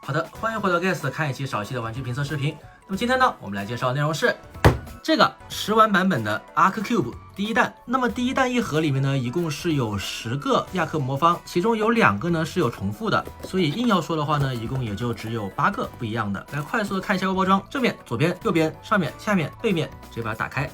好的，欢迎回到 Guess 看一期少一期的玩具评测视频。那么今天呢，我们来介绍的内容是这个10玩版本的 Arc Cube 第一弹。那么第一弹一盒里面呢，一共是有10个亚克魔方，其中有2个呢是有重复的，所以硬要说的话呢，一共也就只有8个不一样的。来快速的看一下外包装，正面、左边、右边、上面、下面、背面，直接把它打开。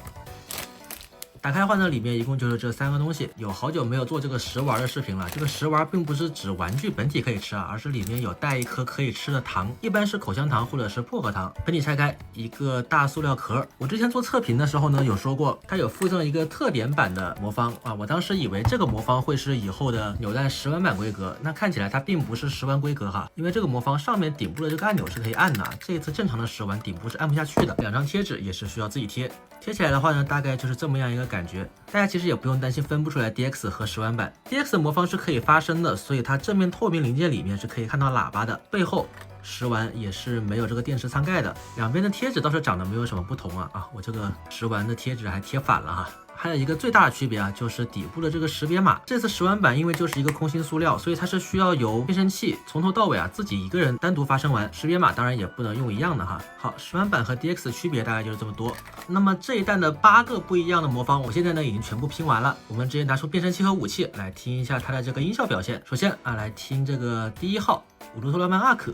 打开的话呢，里面一共就是这3个东西。有好久没有做这个10玩的视频了。这个10玩并不是指玩具本体可以吃啊，而是里面有带一颗可以吃的糖，一般是口香糖或者是薄荷糖。本体拆开，一个大塑料壳。我之前做测评的时候呢，有说过它有附赠一个特点版的魔方啊，我当时以为这个魔方会是以后的扭蛋10玩版规格，那看起来它并不是10玩规格哈，因为这个魔方上面顶部的这个按钮是可以按的，这一次正常的10玩顶部是按不下去的。2张贴纸也是需要自己贴。贴起来的话呢，大概就是这么样一个感觉。大家其实也不用担心分不出来 DX 和10玩版。DX 的魔方是可以发声的，所以它正面透明零件里面是可以看到喇叭的。背后10玩也是没有这个电池舱盖的。两边的贴纸倒是长得没有什么不同啊。我这个10玩的贴纸还贴反了哈。还有一个最大的区别啊，就是底部的这个识别码。这次10玩版因为就是一个空心塑料，所以它是需要由变声器从头到尾啊自己一个人单独发声完。识别码当然也不能用一样的哈。好，10玩版和 DX 的区别大概就是这么多。那么这一弹的8个不一样的魔方，我现在呢已经全部拼完了。我们直接拿出变声器和武器来听一下它的这个音效表现。首先啊，来听这个第1号乌鲁特罗曼阿克。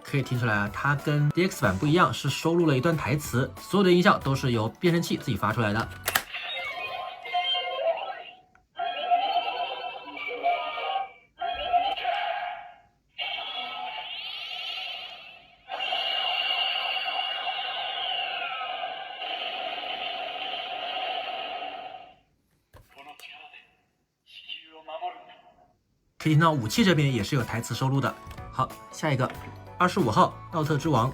可以听出来啊，它跟 DX 版不一样，是收录了一段台词，所有的音效都是由变声器自己发出来的。可以听到武器这边也是有台词收录的。好，下一个25号奥特之王。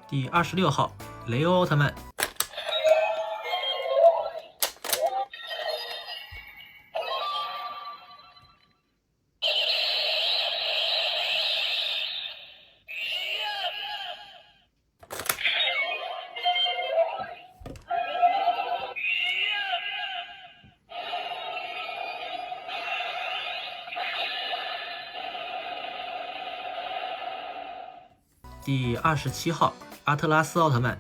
第26号雷欧奥特曼。第27号阿特拉斯奥特曼。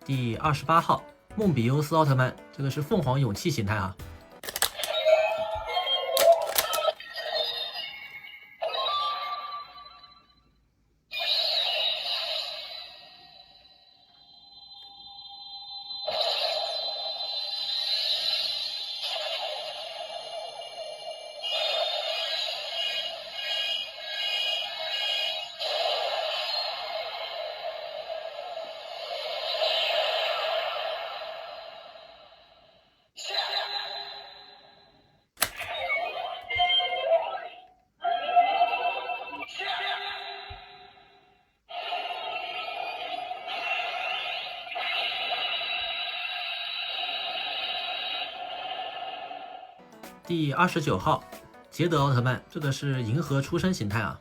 第28号梦比优斯奥特曼，这个是凤凰勇气形态啊。第29号捷德奥特曼，这个是银河出生形态啊。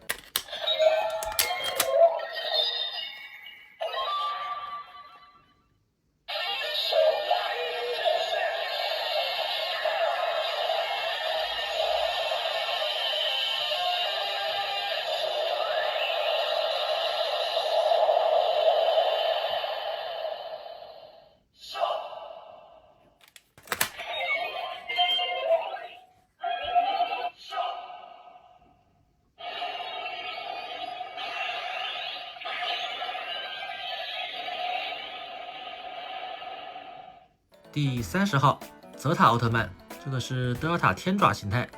第30号泽塔奥特曼，这个是德尔塔天爪形态。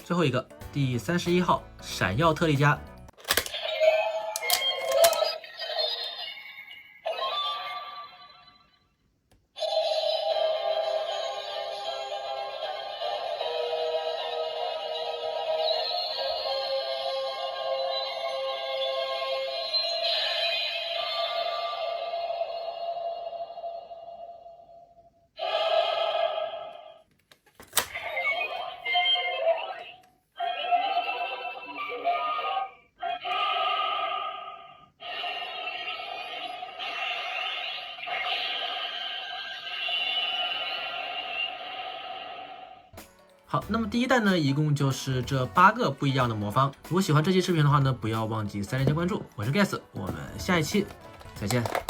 最后一个第31号闪耀特利迦。好，那么第一弹呢，一共就是这8个不一样的魔方。如果喜欢这期视频的话呢，不要忘记3连击关注。我是 Guess， 我们下一期再见。